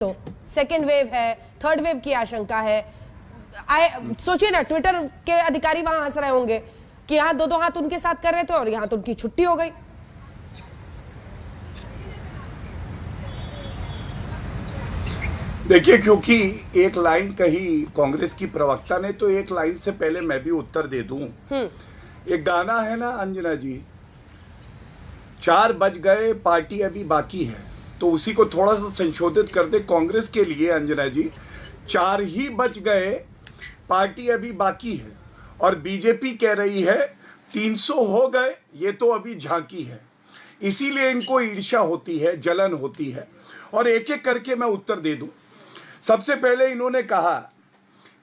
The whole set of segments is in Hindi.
तो सेकेंड वेव है, थर्ड वेव की आशंका है। सोचिए ना, ट्विटर के अधिकारी वहां हंस रहे होंगे कि यहाँ दो हाथ उनके साथ कर रहे थे और यहाँ तो उनकी छुट्टी हो गई। देखिए, क्योंकि एक लाइन कही कांग्रेस की प्रवक्ता ने, तो एक लाइन से पहले मैं भी उत्तर दे दूं। एक गाना है ना अंजना जी, 4 बज गए पार्टी अभी बाकी है, तो उसी को थोड़ा सा संशोधित कर दे कांग्रेस के लिए अंजना जी। 4 ही बज गए पार्टी अभी बाकी है, और बीजेपी कह रही है 300 हो गए, ये तो अभी झांकी है। इसीलिए इनको ईर्ष्या होती है, जलन होती है। और एक एक करके मैं उत्तर दे दूं। सबसे पहले इन्होंने कहा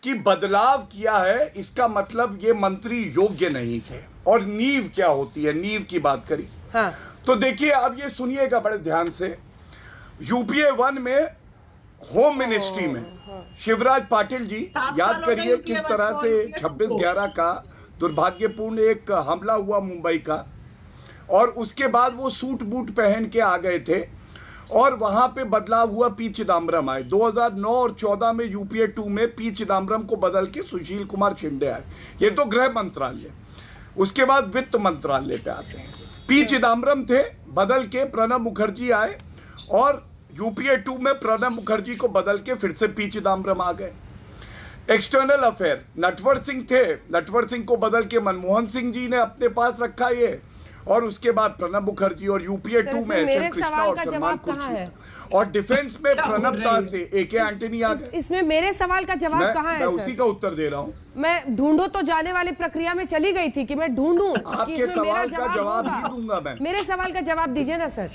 कि बदलाव किया है, इसका मतलब ये मंत्री योग्य नहीं थे। और नींव क्या होती है, नींव की बात करी। हाँ। तो देखिए, अब ये सुनिएगा बड़े ध्यान से। यूपीए 1 में होम मिनिस्ट्री में शिवराज पाटिल जी, याद करिए किस तरह से 26/11 का दुर्भाग्यपूर्ण एक हमला हुआ मुंबई का, और उसके बाद वो सूट बूट पहन के आ गए थे और वहां पे बदलाव हुआ, पी चिदम्बरम आए। 2009 और 14 में यूपीए 2 में पी चिदम्बरम को बदल के सुशील कुमार शिंदे आए। ये तो गृह मंत्रालय। उसके बाद वित्त मंत्रालय पे आते हैं। पी चिदम्बरम थे, बदल के प्रणब मुखर्जी आए, और यूपीए 2 में प्रणब मुखर्जी को बदल के फिर से पी चिदम्बरम आ गए। एक्सटर्नल अफेयर नटवर सिंह थे, नटवर सिंह को बदल के मनमोहन सिंह जी ने अपने पास रखा ये, और उसके बाद प्रणब मुखर्जी, और यूपीए 2 में एस कृष्णा और सलमान खुर्शीद, और डिफेंस में प्रणब दास से एके एंटनी आ गए। इसमें मेरे सवाल का जवाब कहाँ है? मैं उसी का उत्तर दे रहा हूँ। मैं ढूंढो तो जाने वाली प्रक्रिया में चली गई थी कि मैं ढूंढूं आपके सवाल का जवाब ही दूंगा मैं। मेरे सवाल का जवाब दीजिए ना सर,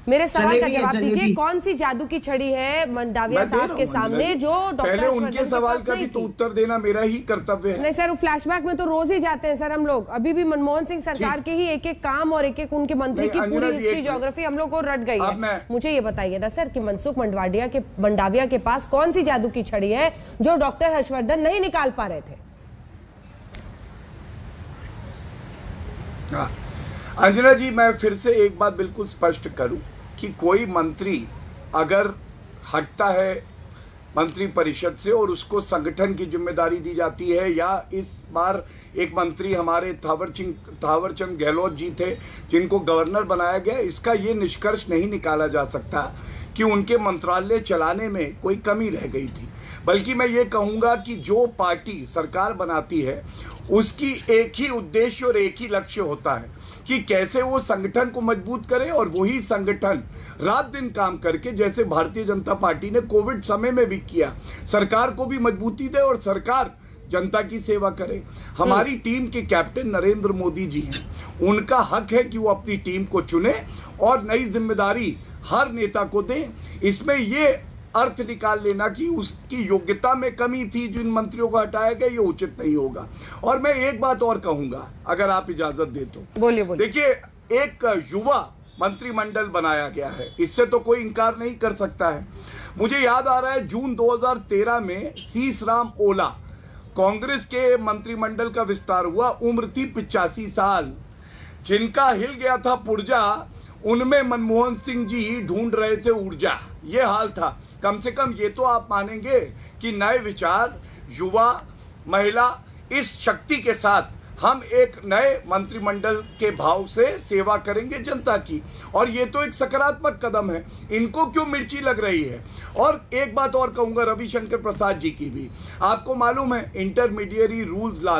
मेरे सवाल का जवाब दीजिए। कौन सी जादू की छड़ी है मंडाविया साहब के सामने जो पहले उनके सवाल का भी तो उत्तर देना मेरा ही कर्तव्य है। नहीं सर, वो फ्लैशबैक में तो रोज ही जाते हैं सर हम लोग। अभी भी मनमोहन सिंह सरकार के ही एक एक काम और एक एक उनके मंत्री की पूरी हिस्ट्री ज्योग्राफी हम लोग को रट गई है। मुझे ये बताइए ना सर कि मनसुख मंडाविया के पास कौन सी जादू की छड़ी है जो डॉक्टर हर्षवर्धन नहीं निकाल पा रहे थे? अंजना जी, मैं फिर से एक बात बिल्कुल स्पष्ट करूं कि कोई मंत्री अगर हटता है मंत्री परिषद से और उसको संगठन की जिम्मेदारी दी जाती है, या इस बार एक मंत्री हमारे थावरचंद गहलोत जी थे जिनको गवर्नर बनाया गया, इसका ये निष्कर्ष नहीं निकाला जा सकता कि उनके मंत्रालय चलाने में कोई कमी रह गई थी। बल्कि मैं ये कहूँगा कि जो पार्टी सरकार बनाती है उसकी एक ही उद्देश्य और एक ही लक्ष्य होता है कि कैसे वो संगठन को मजबूत करे, और वही संगठन रात दिन काम करके, जैसे भारतीय जनता पार्टी ने कोविड समय में भी किया, सरकार को भी मजबूती दे और सरकार जनता की सेवा करे। हमारी टीम के कैप्टन नरेंद्र मोदी जी हैं, उनका हक है कि वो अपनी टीम को चुने और नई जिम्मेदारी हर नेता को दें। इसमें ये अर्थ निकाल लेना कि उसकी योग्यता में कमी थी, जिन मंत्रियों को हटाया गया, ये उचित नहीं होगा। और मैं एक बात और कहूंगा, अगर आप इजाजत दे तो। बोलिए। देखिए, एक युवा मंत्रिमंडल बनाया गया है, इससे तो कोई इंकार नहीं कर सकता है। मुझे याद आ रहा है जून 2013 में शीश राम ओला, कांग्रेस के मंत्रिमंडल का विस्तार हुआ। उम्र थी 85 साल। जिनका हिल गया था पुर्जा, उनमें मनमोहन सिंह जी ही ढूंढ रहे थे ऊर्जा। ये हाल था। कम से कम ये तो आप मानेंगे कि नए विचार, युवा, महिला, इस शक्ति के साथ हम एक नए मंत्रिमंडल के भाव से सेवा करेंगे जनता की, और ये तो एक सकारात्मक कदम है। इनको क्यों मिर्ची लग रही है? और एक बात और कहूंगा रविशंकर प्रसाद जी की भी। आपको मालूम है इंटरमीडिएरी रूल्स लाने